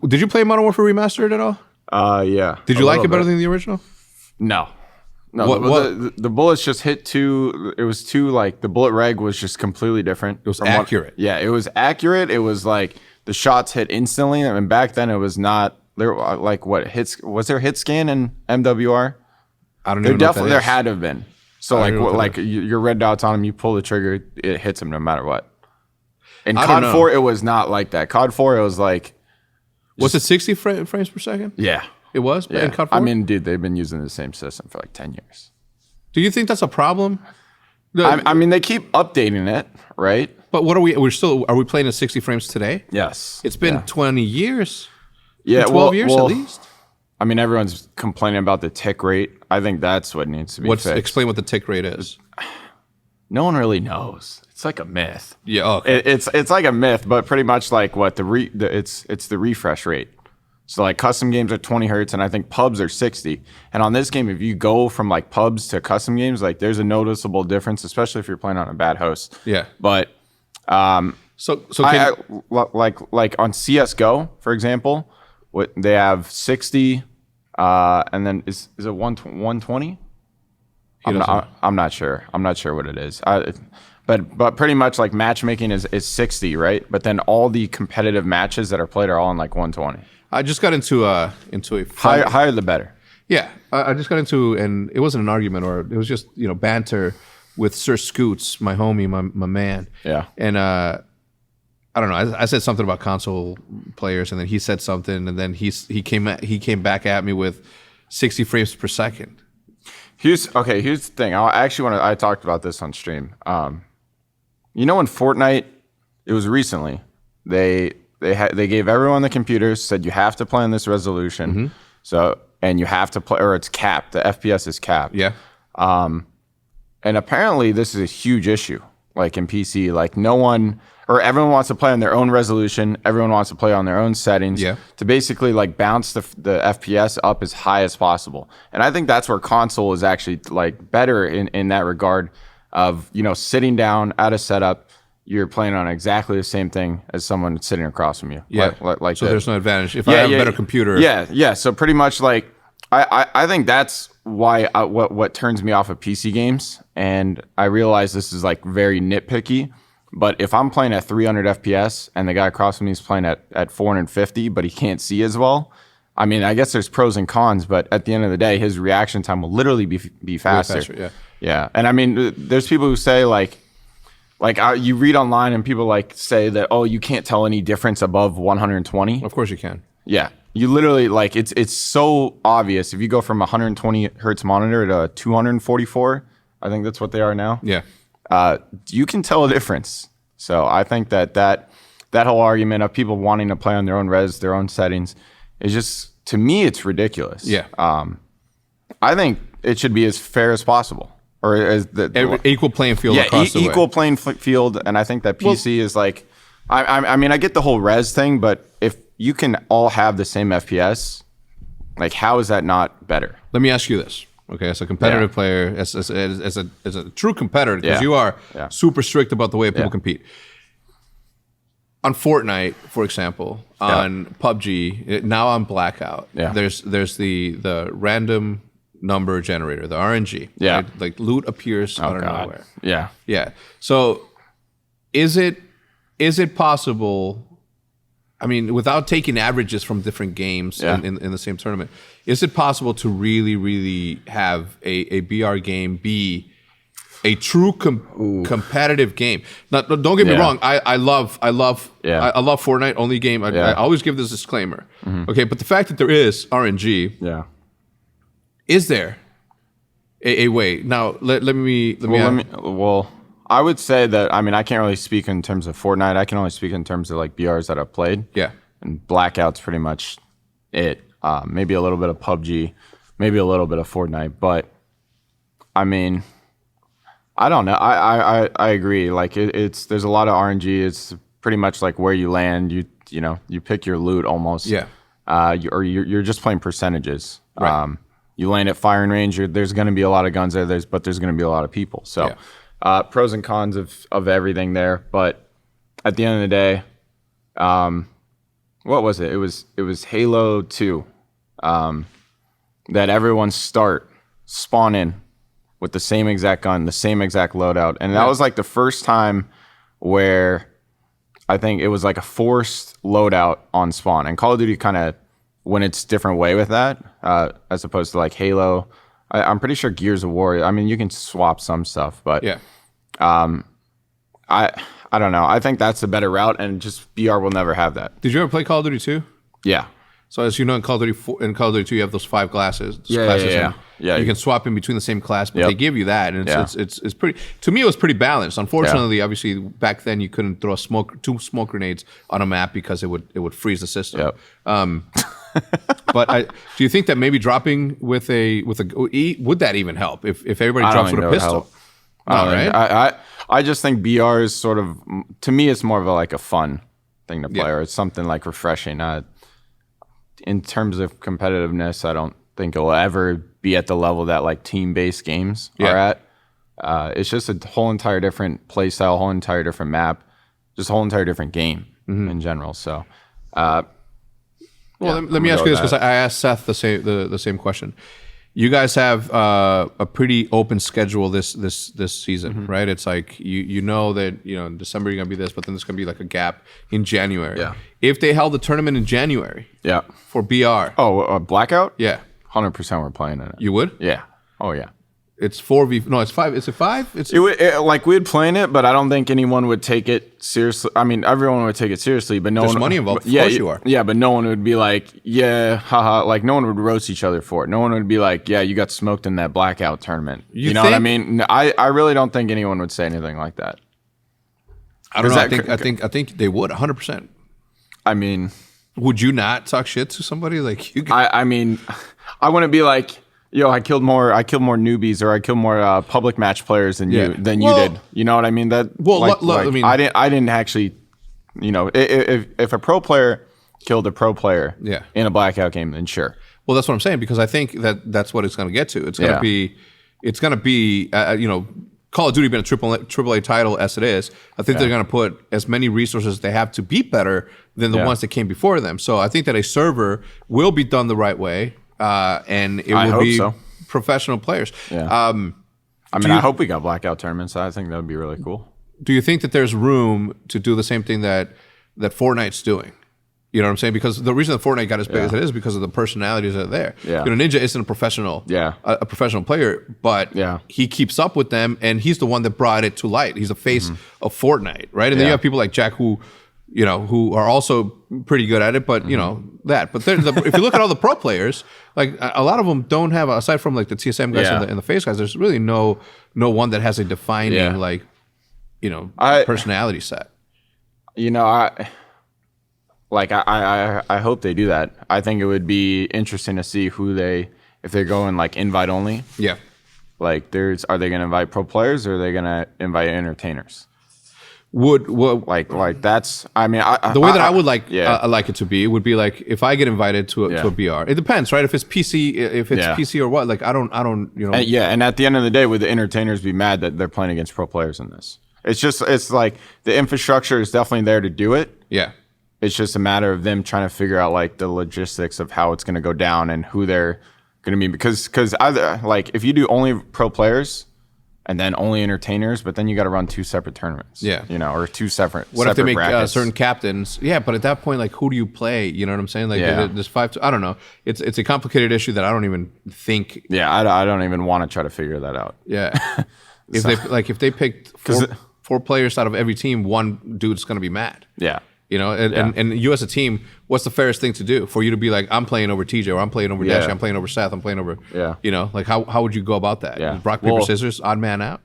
Did you play Modern Warfare Remastered at all? Yeah. Did you like it better than the original? No. The bullets just hit too. It was too like the bullet reg was just completely different. It was accurate. It was accurate. It was like the shots hit instantly. I mean, back then it was not. There like what hits was there hit scan in MWR? I don't know. There had to have been. So like your red dots on them, you pull the trigger, it hits them no matter what. In COD 4, it was not like that. COD 4, it was like. Was it 60 frames per second? Yeah. It was? Yeah. In COD 4? I mean, dude, they've been using the same system for like 10 years. Do you think that's a problem? I mean, they keep updating it, right? But what are we playing at 60 frames today? Yes. It's been 20 years. Yeah, 12 years at least. I mean, everyone's complaining about the tick rate. I think that's what needs to be fixed. Explain what the tick rate is. No one really knows. It's like a myth. Yeah, okay. It's like a myth, but pretty much like what it's the refresh rate. So like custom games are 20 hertz, and I think pubs are 60. And on this game, if you go from like pubs to custom games, like there's a noticeable difference, especially if you're playing on a bad host. Yeah. But like on CS:GO, for example, they have 60, and then is it 120? I'm not sure. I'm not sure what it is. But pretty much like matchmaking is 60, right? But then all the competitive matches that are played are all in like 120. I just got into a higher the better. Yeah, I just got into, and it wasn't an argument, or it was just banter with Sir Scoots, my homie, my man. Yeah. And I don't know. I said something about console players, and then he said something, and then he came back at me with 60 frames per second. Here's the thing. I talked about this on stream. In Fortnite, it was recently, they gave everyone the computers, said you have to play on this resolution. Mm-hmm. So, and you have to play, or it's capped. The FPS is capped. Yeah. And apparently this is a huge issue, like in PC, like everyone wants to play on their own resolution. Everyone wants to play on their own settings to basically like bounce the FPS up as high as possible. And I think that's where console is actually like better in that regard of, sitting down at a setup, you're playing on exactly the same thing as someone sitting across from you. Yeah. So there's no advantage. If I have a better computer. Yeah. So pretty much like, I think that's why what turns me off of PC games. And I realize this is like very nitpicky, but if I'm playing at 300 FPS and the guy across from me is playing at 450, but he can't see as well, I mean, I guess there's pros and cons, but at the end of the day, his reaction time will literally be faster. Yeah. And I mean, there's people who say like you read online and people like say that, oh, you can't tell any difference above 120. Of course you can. Yeah. You literally like it's so obvious. If you go from 120 hertz monitor to 244, I think that's what they are now. Yeah. You can tell a difference. So I think that whole argument of people wanting to play on their own res, their own settings, is just, to me, it's ridiculous. Yeah. I think it should be as fair as possible, or as equal playing field. Yeah, equal playing field. And I think that PC is like, I mean, I get the whole res thing, but if you can all have the same FPS, like how is that not better? Let me ask you this. Okay, as a competitive player, as a true competitor, because you are super strict about the way people compete. On Fortnite, for example, on PUBG, now on Blackout, there's the random number generator, the RNG. Yeah. Right? Like loot appears out of nowhere. Yeah. Yeah. So is it possible, I mean, without taking averages from different games in the same tournament, is it possible to really, really have a BR game be a true competitive game? Now, don't get me wrong. I love Fortnite, only game. I always give this disclaimer. Mm-hmm. Okay, but the fact that there is RNG, is there a way? Now let me. Well, I would say that, I mean, I can't really speak in terms of Fortnite. I can only speak in terms of like BRs that I've played. Yeah. And Blackout's pretty much it. Maybe a little bit of PUBG, maybe a little bit of Fortnite, but I mean, I don't know. I agree. Like there's a lot of RNG. It's pretty much like where you land. You pick your loot almost. Yeah. You're just playing percentages. Right. You land at firing range. There's going to be a lot of guns there. But there's going to be a lot of people. So pros and cons of everything there. But at the end of the day, what was it? It was Halo 2. That everyone spawn in with the same exact gun, the same exact loadout. And that was like the first time where I think it was like a forced loadout on spawn. And Call of Duty kind of went its different way with that, as opposed to like Halo. I'm pretty sure Gears of War, I mean, you can swap some stuff, but I don't know. I think that's a better route, and just BR will never have that. Did you ever play Call of Duty 2? Yeah. So as you know, in Call of Duty 4, in Call of Duty 2, you have those 5 classes. Yeah. You can swap in between the same class, but they give you that, and it's pretty. To me, it was pretty balanced. Unfortunately, obviously, back then you couldn't throw two smoke grenades on a map because it would freeze the system. Yep. But do you think that maybe dropping with a would that even help if everybody drops with a pistol? Right? I just think BR is sort of, to me, it's more of like a fun thing to play, or it's something like refreshing. In terms of competitiveness, I don't think it'll ever be at the level that like team-based games are at. It's just a whole entire different play style, whole entire different map, just a whole entire different game in general. So, let me ask you this, because I asked Seth the same question. You guys have a pretty open schedule this season, right? It's like you know that in December you're gonna be this, but then there's gonna be like a gap in January. Yeah. If they held the tournament in January, for BR. Oh, Blackout? Yeah. 100% we're playing in it. You would? Yeah. Oh yeah. It's 4v. No, it's 5. Is it 5? Like we'd play in it, but I don't think anyone would take it seriously. I mean, everyone would take it seriously, but no one. There's money involved. Of course you are. Yeah, but no one would be like, yeah, haha. Like no one would roast each other for it. No one would be like, yeah, you got smoked in that Blackout tournament. You know what I mean? I really don't think anyone would say anything like that. I don't know. I think they would 100%. I mean, would you not talk shit to somebody like you? I mean, I wouldn't be like, yo, I killed more newbies, or I killed more public match players than you did. You know what I mean? That I mean, I didn't actually, if a pro player killed a pro player in a Blackout game, then sure. Well, that's what I'm saying, because I think that's what it's going to get to. It's going to be Call of Duty being a AAA title as it is. I think they're going to put as many resources as they have to be better than the ones that came before them. So I think that a server will be done the right way. And it will be professional players. Yeah. I hope we got Blackout tournaments. I think that would be really cool. Do you think that there's room to do the same thing that Fortnite's doing? You know what I'm saying? Because the reason that Fortnite got as big as it is because of the personalities that are there. Yeah. Ninja isn't a professional player, but he keeps up with them, and he's the one that brought it to light. He's the face of Fortnite, right? And then you have people like Jack who are also pretty good at it, but that. But if you look at all the pro players, like a lot of them don't have, aside from like the TSM guys and the face guys, there's really no one that has a defining personality set. I hope they do that. I think it would be interesting to see if they're going like invite only. Yeah. Like are they going to invite pro players, or are they going to invite entertainers? That's, I mean, the way that I would like it to be would be like if I get invited to a BR. It depends, right? If it's PC or what, like I don't. And at the end of the day, would the entertainers be mad that they're playing against pro players in this? It's like the infrastructure is definitely there to do it. Yeah. It's just a matter of them trying to figure out like the logistics of how it's going to go down and who they're going to be, because either like if you do only pro players and then only entertainers, but then you got to run 2 separate tournaments. Yeah. Or 2 separate. What if they make certain captains? Yeah, but at that point, like, who do you play? You know what I'm saying? Like, there's 5. I don't know. It's a complicated issue that I don't even think. Yeah, I don't even want to try to figure that out. Yeah. If they picked 4 players out of every team, one dude's going to be mad. Yeah. And you as a team, what's the fairest thing to do for you to be like, I'm playing over TJ, or I'm playing over Dashi, I'm playing over Seth, I'm playing over, like how would you go about that? Yeah. Rock, paper, scissors, odd man out?